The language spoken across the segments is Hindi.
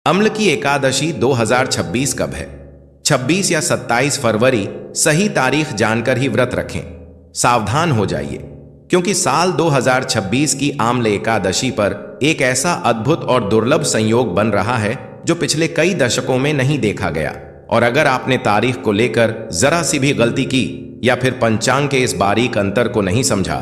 अम्ल की एकादशी 2026 कब है? 26 या 27 फरवरी सही तारीख जानकर ही व्रत रखें। सावधान हो जाइए, क्योंकि साल 2026 की आम्ल एकादशी पर एक ऐसा अद्भुत और दुर्लभ संयोग बन रहा है जो पिछले कई दशकों में नहीं देखा गया। और अगर आपने तारीख को लेकर जरा सी भी गलती की या फिर पंचांग के इस बारीक अंतर को नहीं समझा,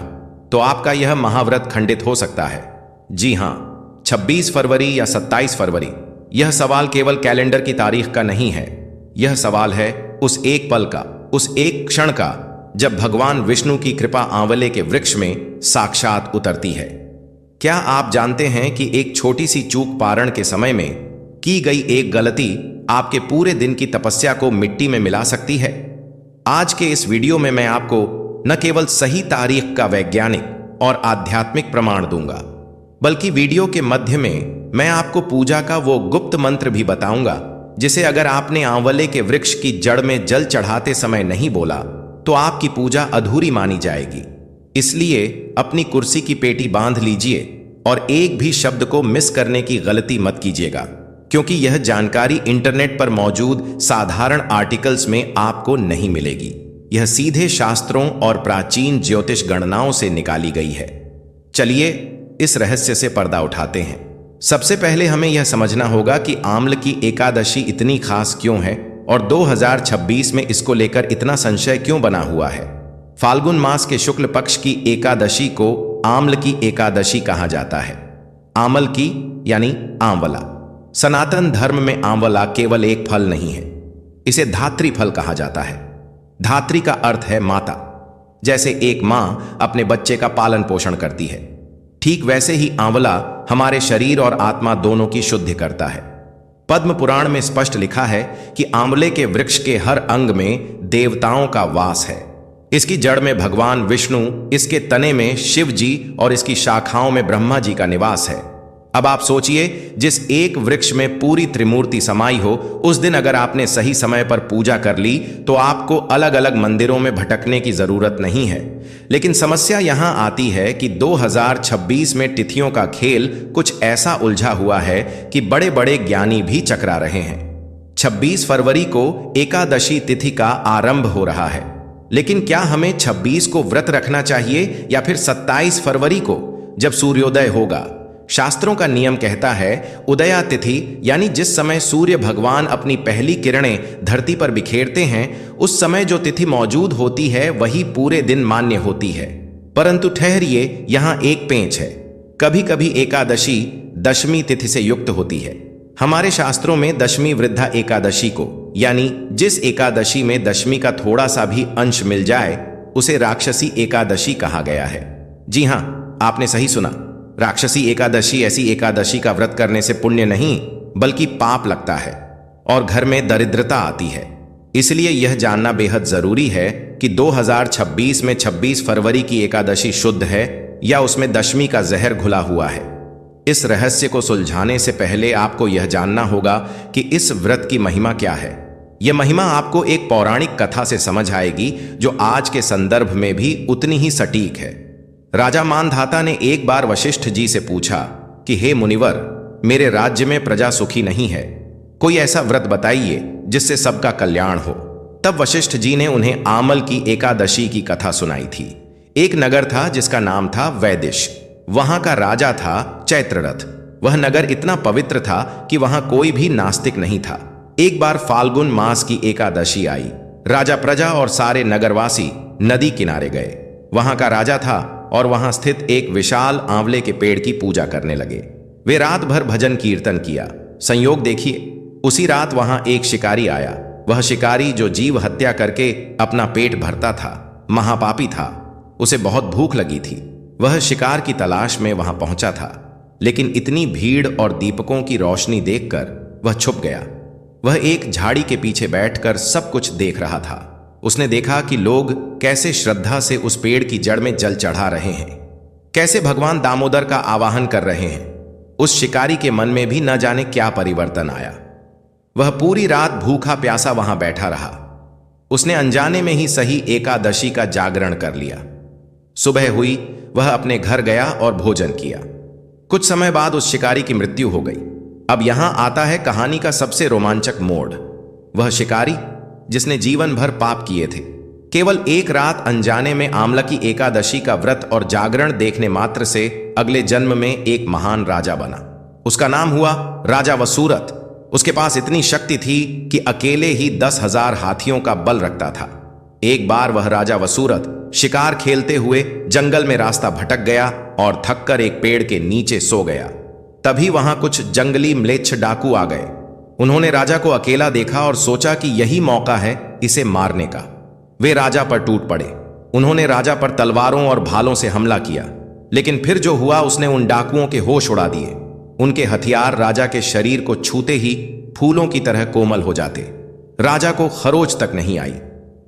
तो आपका यह महाव्रत खंडित हो सकता है। जी हाँ, 26 फरवरी या 27 फरवरी, यह सवाल केवल कैलेंडर की तारीख का नहीं है। यह सवाल है उस एक पल का, उस एक क्षण का, जब भगवान विष्णु की कृपा आंवले के वृक्ष में साक्षात उतरती है। क्या आप जानते हैं कि एक छोटी सी चूक पारण के समय में की गई एक गलती आपके पूरे दिन की तपस्या को मिट्टी में मिला सकती है? आज के इस वीडियो में मैं आपको न केवल सही तारीख का वैज्ञानिक और आध्यात्मिक प्रमाण दूंगा, बल्कि वीडियो के मध्य में मैं आपको पूजा का वो गुप्त मंत्र भी बताऊंगा जिसे अगर आपने आंवले के वृक्ष की जड़ में जल चढ़ाते समय नहीं बोला तो आपकी पूजा अधूरी मानी जाएगी। इसलिए अपनी कुर्सी की पेटी बांध लीजिए और एक भी शब्द को मिस करने की गलती मत कीजिएगा, क्योंकि यह जानकारी इंटरनेट पर मौजूद साधारण आर्टिकल्स में आपको नहीं मिलेगी। यह सीधे शास्त्रों और प्राचीन ज्योतिष गणनाओं से निकाली गई है। चलिए इस रहस्य से पर्दा उठाते हैं। सबसे पहले हमें यह समझना होगा कि आम्ल की एकादशी इतनी खास क्यों है और 2026 में इसको लेकर इतना संशय क्यों बना हुआ है। फाल्गुन मास के शुक्ल पक्ष की एकादशी को आम्ल की एकादशी कहा जाता है। आमल की यानी आंवला। सनातन धर्म में आंवला केवल एक फल नहीं है, इसे धात्री फल कहा जाता है। धात्री का अर्थ है माता। जैसे एक मां अपने बच्चे का पालन पोषण करती है, ठीक वैसे ही आंवला हमारे शरीर और आत्मा दोनों की शुद्धि करता है। पद्म पुराण में स्पष्ट लिखा है कि आंवले के वृक्ष के हर अंग में देवताओं का वास है। इसकी जड़ में भगवान विष्णु, इसके तने में शिव जी और इसकी शाखाओं में ब्रह्मा जी का निवास है। अब आप सोचिए, जिस एक वृक्ष में पूरी त्रिमूर्ति समाई हो, उस दिन अगर आपने सही समय पर पूजा कर ली तो आपको अलग अलग मंदिरों में भटकने की जरूरत नहीं है। लेकिन समस्या यहां आती है कि 2026 में तिथियों का खेल कुछ ऐसा उलझा हुआ है कि बड़े बड़े ज्ञानी भी चकरा रहे हैं। 26 फरवरी को एकादशी तिथि का आरंभ हो रहा है, लेकिन क्या हमें 26 को व्रत रखना चाहिए या फिर 27 फरवरी को, जब सूर्योदय होगा? शास्त्रों का नियम कहता है उदया तिथि, यानी जिस समय सूर्य भगवान अपनी पहली किरणें धरती पर बिखेरते हैं, उस समय जो तिथि मौजूद होती है वही पूरे दिन मान्य होती है। परंतु ठहरिए, यहां एक पेंच है। कभी कभी एकादशी दशमी तिथि से युक्त होती है। हमारे शास्त्रों में दशमी वृद्धा एकादशी को, यानी जिस एकादशी में दशमी का थोड़ा सा भी अंश मिल जाए, उसे राक्षसी एकादशी कहा गया है। जी हां, आपने सही सुना। राक्षसी एकादशी ऐसी एकादशी का व्रत करने से पुण्य नहीं बल्कि पाप लगता है और घर में दरिद्रता आती है। इसलिए यह जानना बेहद जरूरी है कि 2026 में 26 फरवरी की एकादशी शुद्ध है या उसमें दशमी का जहर घुला हुआ है। इस रहस्य को सुलझाने से पहले आपको यह जानना होगा कि इस व्रत की महिमा क्या है। यह महिमा आपको एक पौराणिक कथा से समझ आएगी जो आज के संदर्भ में भी उतनी ही सटीक है। राजा मानधाता ने एक बार वशिष्ठ जी से पूछा कि हे मुनिवर, मेरे राज्य में प्रजा सुखी नहीं है, कोई ऐसा व्रत बताइए जिससे सबका कल्याण हो। तब वशिष्ठ जी ने उन्हें आमल की एकादशी की कथा सुनाई थी। एक नगर था जिसका नाम था वैदिश। वहां का राजा था चैत्ररथ। वह नगर इतना पवित्र था कि वहां कोई भी नास्तिक नहीं था। एक बार फाल्गुन मास की एकादशी आई। राजा प्रजा और सारे नगरवासी नदी किनारे गए। वहां का राजा था और वहां स्थित एक विशाल आंवले के पेड़ की पूजा करने लगे। वे रात भर भजन कीर्तन किया। संयोग देखिए, उसी रात वहां एक शिकारी आया। वह शिकारी जो जीव हत्या करके अपना पेट भरता था, महापापी था। उसे बहुत भूख लगी थी। वह शिकार की तलाश में वहां पहुंचा था, लेकिन इतनी भीड़ और दीपकों की रोशनी देखकर वह छुप गया। वह एक झाड़ी के पीछे बैठकर सब कुछ देख रहा था। उसने देखा कि लोग कैसे श्रद्धा से उस पेड़ की जड़ में जल चढ़ा रहे हैं, कैसे भगवान दामोदर का आवाहन कर रहे हैं। उस शिकारी के मन में भी न जाने क्या परिवर्तन आया। वह पूरी रात भूखा प्यासा वहां बैठा रहा। उसने अनजाने में ही सही एकादशी का जागरण कर लिया। सुबह हुई, वह अपने घर गया और भोजन किया। कुछ समय बाद उस शिकारी की मृत्यु हो गई। अब यहां आता है कहानी का सबसे रोमांचक मोड़। वह शिकारी जिसने जीवन भर पाप किए थे, केवल एक रात अनजाने में आमलकी एकादशी का व्रत और जागरण देखने मात्र से अगले जन्म में एक महान राजा बना। उसका नाम हुआ राजा वसूरत। उसके पास इतनी शक्ति थी कि अकेले ही 10,000 हाथियों का बल रखता था। एक बार वह राजा वसूरत शिकार खेलते हुए जंगल में रास्ता भटक गया और थककर एक पेड़ के नीचे सो गया। तभी वहां कुछ जंगली म्लेच्छ डाकू आ गए। उन्होंने राजा को अकेला देखा और सोचा कि यही मौका है इसे मारने का। वे राजा पर टूट पड़े। उन्होंने राजा पर तलवारों और भालों से हमला किया, लेकिन फिर जो हुआ उसने उन डाकुओं के होश उड़ा दिए। उनके हथियार राजा के शरीर को छूते ही फूलों की तरह कोमल हो जाते। राजा को खरोच तक नहीं आई।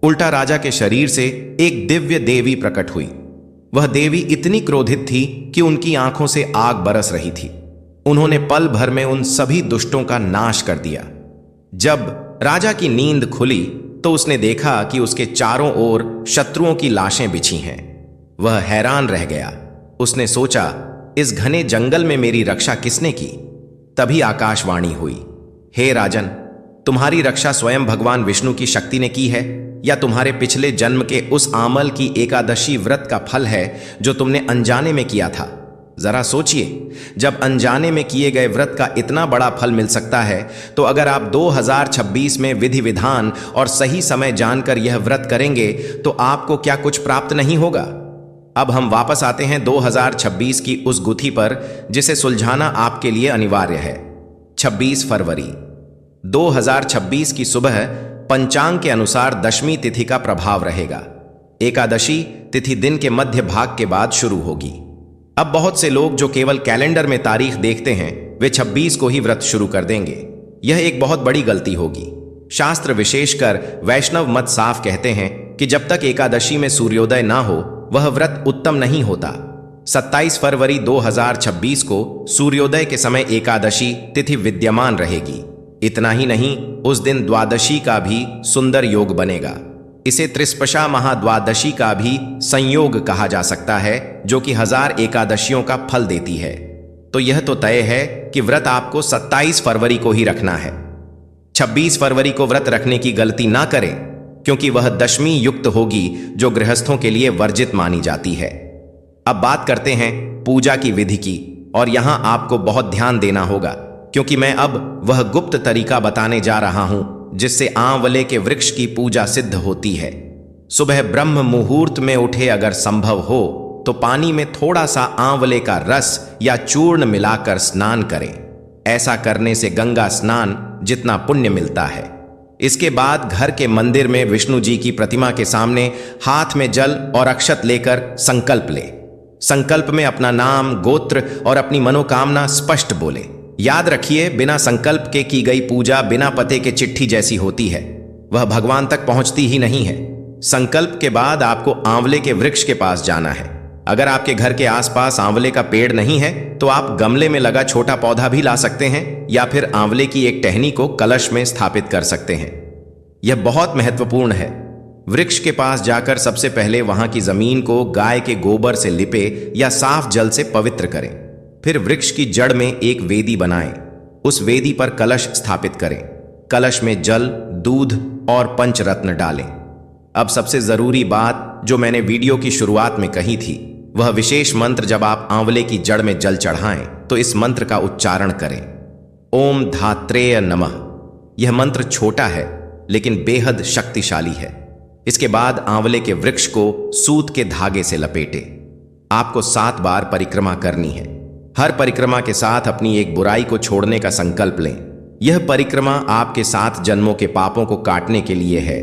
उल्टा राजा के शरीर से एक दिव्य देवी प्रकट हुई। वह देवी इतनी क्रोधित थी कि उनकी आंखों से आग बरस रही थी। उन्होंने पल भर में उन सभी दुष्टों का नाश कर दिया। जब राजा की नींद खुली तो उसने देखा कि उसके चारों ओर शत्रुओं की लाशें बिछी हैं। वह हैरान रह गया। उसने सोचा, इस घने जंगल में मेरी रक्षा किसने की? तभी आकाशवाणी हुई, हे राजन, तुम्हारी रक्षा स्वयं भगवान विष्णु की शक्ति ने की है या तुम्हारे पिछले जन्म के उस आमल की एकादशी व्रत का फल है जो तुमने अनजाने में किया था? जरा सोचिए, जब अनजाने में किए गए व्रत का इतना बड़ा फल मिल सकता है तो अगर आप 2026 में विधि विधान और सही समय जानकर यह व्रत करेंगे तो आपको क्या कुछ प्राप्त नहीं होगा? अब हम वापस आते हैं 2026 की उस गुत्थी पर जिसे सुलझाना आपके लिए अनिवार्य है। 26 फरवरी 2026 की सुबह पंचांग के अनुसार दशमी तिथि का प्रभाव रहेगा। एकादशी तिथि दिन के मध्य भाग के बाद शुरू होगी। अब बहुत से लोग जो केवल कैलेंडर में तारीख देखते हैं वे 26 को ही व्रत शुरू कर देंगे। यह एक बहुत बड़ी गलती होगी। शास्त्र विशेषकर वैष्णव मत साफ कहते हैं कि जब तक एकादशी में सूर्योदय ना हो वह व्रत उत्तम नहीं होता। 27 फरवरी 2026 को सूर्योदय के समय एकादशी तिथि विद्यमान रहेगी। इतना ही नहीं, उस दिन द्वादशी का भी सुंदर योग बनेगा। इसे त्रिस्पशा महाद्वादशी का भी संयोग कहा जा सकता है, जो कि 1000 एकादशियों का फल देती है। तो यह तो तय है कि व्रत आपको 27 फरवरी को ही रखना है। 26 फरवरी को व्रत रखने की गलती ना करें, क्योंकि वह दशमी युक्त होगी जो गृहस्थों के लिए वर्जित मानी जाती है। अब बात करते हैं पूजा की विधि की, और यहां आपको बहुत ध्यान देना होगा क्योंकि मैं अब वह गुप्त तरीका बताने जा रहा हूं जिससे आंवले के वृक्ष की पूजा सिद्ध होती है। सुबह ब्रह्म मुहूर्त में उठे अगर संभव हो तो पानी में थोड़ा सा आंवले का रस या चूर्ण मिलाकर स्नान करें। ऐसा करने से गंगा स्नान जितना पुण्य मिलता है। इसके बाद घर के मंदिर में विष्णु जी की प्रतिमा के सामने हाथ में जल और अक्षत लेकर संकल्प ले। संकल्प में अपना नाम, गोत्र और अपनी मनोकामना स्पष्ट बोले। याद रखिए, बिना संकल्प के की गई पूजा बिना पते के चिट्ठी जैसी होती है, वह भगवान तक पहुंचती ही नहीं है। संकल्प के बाद आपको आंवले के वृक्ष के पास जाना है। अगर आपके घर के आसपास आंवले का पेड़ नहीं है तो आप गमले में लगा छोटा पौधा भी ला सकते हैं या फिर आंवले की एक टहनी को कलश में स्थापित कर सकते हैं। यह बहुत महत्वपूर्ण है। वृक्ष के पास जाकर सबसे पहले वहां की जमीन को गाय के गोबर से लिपे या साफ जल से पवित्र करें। फिर वृक्ष की जड़ में एक वेदी बनाएं। उस वेदी पर कलश स्थापित करें। कलश में जल, दूध और पंचरत्न डालें। अब सबसे जरूरी बात जो मैंने वीडियो की शुरुआत में कही थी, वह विशेष मंत्र जब आप आंवले की जड़ में जल चढ़ाएं तो इस मंत्र का उच्चारण करें, ओम धात्रेय नमः। यह मंत्र छोटा है लेकिन बेहद शक्तिशाली है। इसके बाद आंवले के वृक्ष को सूत के धागे से लपेटे। आपको 7 बार परिक्रमा करनी है। हर परिक्रमा के साथ अपनी एक बुराई को छोड़ने का संकल्प लें। यह परिक्रमा आपके 7 जन्मों के पापों को काटने के लिए है।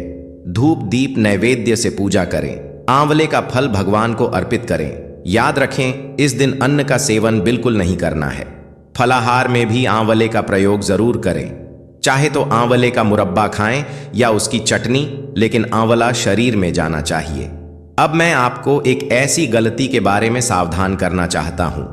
धूप दीप नैवेद्य से पूजा करें। आंवले का फल भगवान को अर्पित करें। याद रखें, इस दिन अन्न का सेवन बिल्कुल नहीं करना है। फलाहार में भी आंवले का प्रयोग जरूर करें। चाहे तो आंवले का मुरब्बा खाएं या उसकी चटनी, लेकिन आंवला शरीर में जाना चाहिए। अब मैं आपको एक ऐसी गलती के बारे में सावधान करना चाहता हूं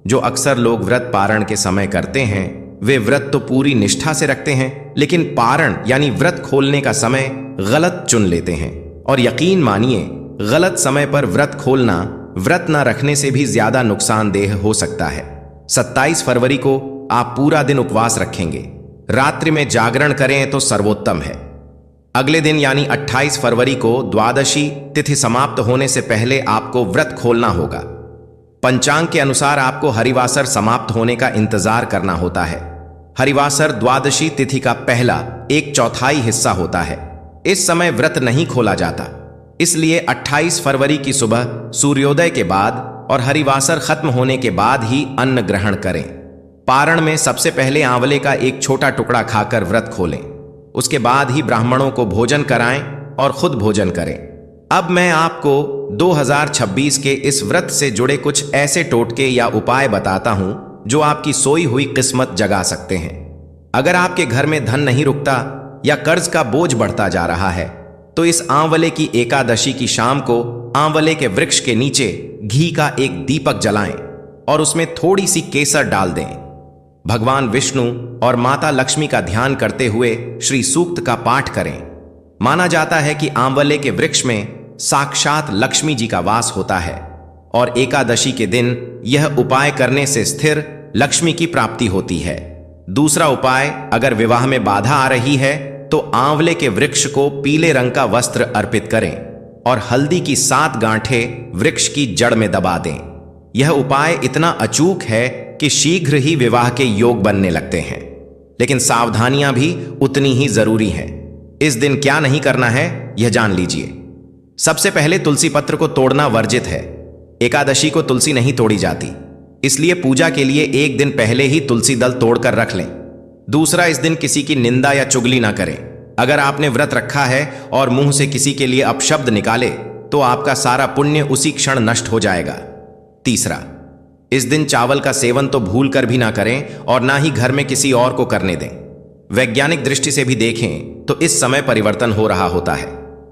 जो अक्सर लोग व्रत पारण के समय करते हैं। वे व्रत तो पूरी निष्ठा से रखते हैं, लेकिन पारण यानी व्रत खोलने का समय गलत चुन लेते हैं। और यकीन मानिए, गलत समय पर व्रत खोलना व्रत न रखने से भी ज्यादा नुकसानदेह हो सकता है। 27 फरवरी को आप पूरा दिन उपवास रखेंगे। रात्रि में जागरण करें तो सर्वोत्तम है। अगले दिन यानी 28 फरवरी को द्वादशी तिथि समाप्त होने से पहले आपको व्रत खोलना होगा। पंचांग के अनुसार आपको हरिवासर समाप्त होने का इंतजार करना होता है। हरिवासर द्वादशी तिथि का पहला 1/4 हिस्सा होता है। इस समय व्रत नहीं खोला जाता, इसलिए 28 फरवरी की सुबह सूर्योदय के बाद और हरिवासर खत्म होने के बाद ही अन्न ग्रहण करें। पारण में सबसे पहले आंवले का एक छोटा टुकड़ा खाकर व्रत खोलें। उसके बाद ही ब्राह्मणों को भोजन कराएं और खुद भोजन करें। अब मैं आपको 2026 के इस व्रत से जुड़े कुछ ऐसे टोटके या उपाय बताता हूं जो आपकी सोई हुई किस्मत जगा सकते हैं। अगर आपके घर में धन नहीं रुकता या कर्ज का बोझ बढ़ता जा रहा है तो इस आंवले की एकादशी की शाम को आंवले के वृक्ष के नीचे घी का एक दीपक जलाएं और उसमें थोड़ी सी केसर डाल दें। भगवान विष्णु और माता लक्ष्मी का ध्यान करते हुए श्री सूक्त का पाठ करें। माना जाता है कि आंवले के वृक्ष में साक्षात लक्ष्मी जी का वास होता है और एकादशी के दिन यह उपाय करने से स्थिर लक्ष्मी की प्राप्ति होती है। दूसरा उपाय, अगर विवाह में बाधा आ रही है तो आंवले के वृक्ष को पीले रंग का वस्त्र अर्पित करें और हल्दी की 7 गांठें वृक्ष की जड़ में दबा दें। यह उपाय इतना अचूक है कि शीघ्र ही विवाह के योग बनने लगते हैं, लेकिन सावधानियां भी उतनी ही जरूरी हैं। इस दिन क्या नहीं करना है यह जान लीजिए। सबसे पहले तुलसी पत्र को तोड़ना वर्जित है। एकादशी को तुलसी नहीं तोड़ी जाती, इसलिए पूजा के लिए एक दिन पहले ही तुलसी दल तोड़कर रख लें। दूसरा, इस दिन किसी की निंदा या चुगली ना करें। अगर आपने व्रत रखा है और मुंह से किसी के लिए अपशब्द निकाले तो आपका सारा पुण्य उसी क्षण नष्ट हो जाएगा। तीसरा, इस दिन चावल का सेवन तो भूल कर भी ना करें और ना ही घर में किसी और को करने दें। वैज्ञानिक दृष्टि से भी देखें तो इस समय परिवर्तन हो रहा होता है।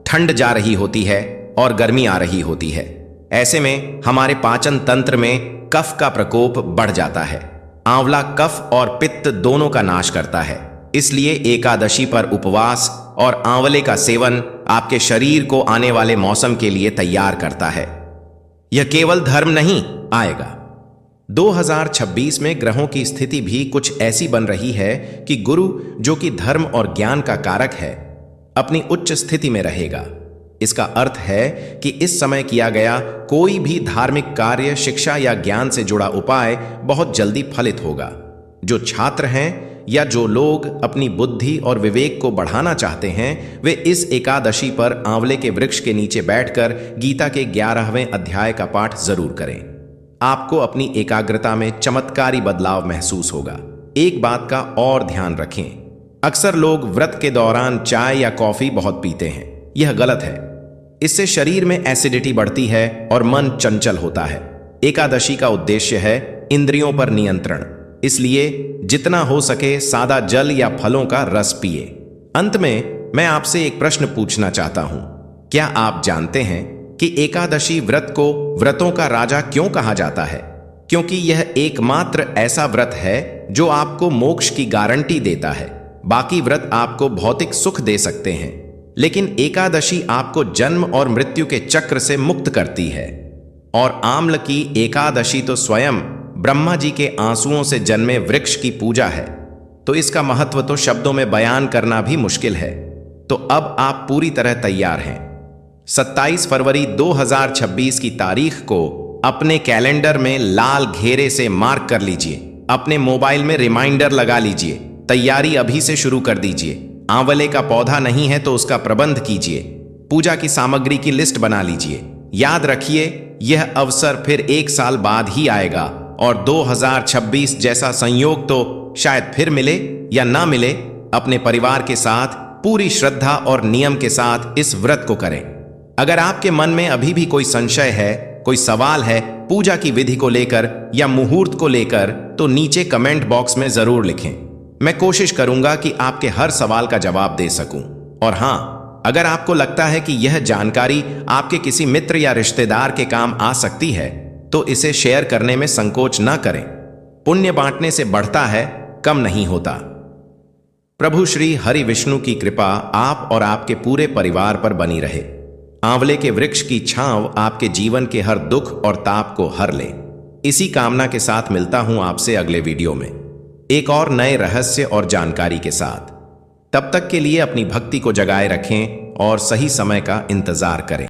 ठंड जा रही होती है और गर्मी आ रही होती है। ऐसे में हमारे पाचन तंत्र में कफ का प्रकोप बढ़ जाता है। आंवला कफ और पित्त दोनों का नाश करता है, इसलिए एकादशी पर उपवास और आंवले का सेवन आपके शरीर को आने वाले मौसम के लिए तैयार करता है। यह केवल धर्म नहीं आएगा। 2026 में ग्रहों की स्थिति भी कुछ ऐसी बन रही है कि गुरु, जो कि धर्म और ज्ञान का कारक है, अपनी उच्च स्थिति में रहेगा। इसका अर्थ है कि इस समय किया गया कोई भी धार्मिक कार्य, शिक्षा या ज्ञान से जुड़ा उपाय बहुत जल्दी फलित होगा। जो छात्र हैं या जो लोग अपनी बुद्धि और विवेक को बढ़ाना चाहते हैं, वे इस एकादशी पर आंवले के वृक्ष के नीचे बैठकर गीता के 11वें अध्याय का पाठ जरूर करें। आपको अपनी एकाग्रता में चमत्कारी बदलाव महसूस होगा। एक बात का और ध्यान रखें, अक्सर लोग व्रत के दौरान चाय या कॉफी बहुत पीते हैं। यह गलत है। इससे शरीर में एसिडिटी बढ़ती है और मन चंचल होता है। एकादशी का उद्देश्य है इंद्रियों पर नियंत्रण, इसलिए जितना हो सके सादा जल या फलों का रस पिए। अंत में मैं आपसे एक प्रश्न पूछना चाहता हूं। क्या आप जानते हैं कि एकादशी व्रत को व्रतों का राजा क्यों कहा जाता है? क्योंकि यह एकमात्र ऐसा व्रत है जो आपको मोक्ष की गारंटी देता है। बाकी व्रत आपको भौतिक सुख दे सकते हैं, लेकिन एकादशी आपको जन्म और मृत्यु के चक्र से मुक्त करती है। और आम्ल की एकादशी तो स्वयं ब्रह्मा जी के आंसुओं से जन्मे वृक्ष की पूजा है, तो इसका महत्व तो शब्दों में बयान करना भी मुश्किल है। तो अब आप पूरी तरह तैयार हैं। 27 फरवरी 2026 की तारीख को अपने कैलेंडर में लाल घेरे से मार्क कर लीजिए। अपने मोबाइल में रिमाइंडर लगा लीजिए। तैयारी अभी से शुरू कर दीजिए। आंवले का पौधा नहीं है तो उसका प्रबंध कीजिए। पूजा की सामग्री की लिस्ट बना लीजिए। याद रखिए, यह अवसर फिर 1 साल बाद ही आएगा और 2026 जैसा संयोग तो शायद फिर मिले या ना मिले। अपने परिवार के साथ पूरी श्रद्धा और नियम के साथ इस व्रत को करें। अगर आपके मन में अभी भी कोई संशय है, कोई सवाल है पूजा की विधि को लेकर या मुहूर्त को लेकर, तो नीचे कमेंट बॉक्स में जरूर लिखें। मैं कोशिश करूंगा कि आपके हर सवाल का जवाब दे सकूं। और हां, अगर आपको लगता है कि यह जानकारी आपके किसी मित्र या रिश्तेदार के काम आ सकती है तो इसे शेयर करने में संकोच न करें। पुण्य बांटने से बढ़ता है, कम नहीं होता। प्रभु श्री हरि विष्णु की कृपा आप और आपके पूरे परिवार पर बनी रहे। आंवले के वृक्ष की छांव आपके जीवन के हर दुख और ताप को हर ले। इसी कामना के साथ मिलता हूं आपसे अगले वीडियो में। एक और नए रहस्य और जानकारी के साथ। तब तक के लिए अपनी भक्ति को जगाए रखें और सही समय का इंतजार करें।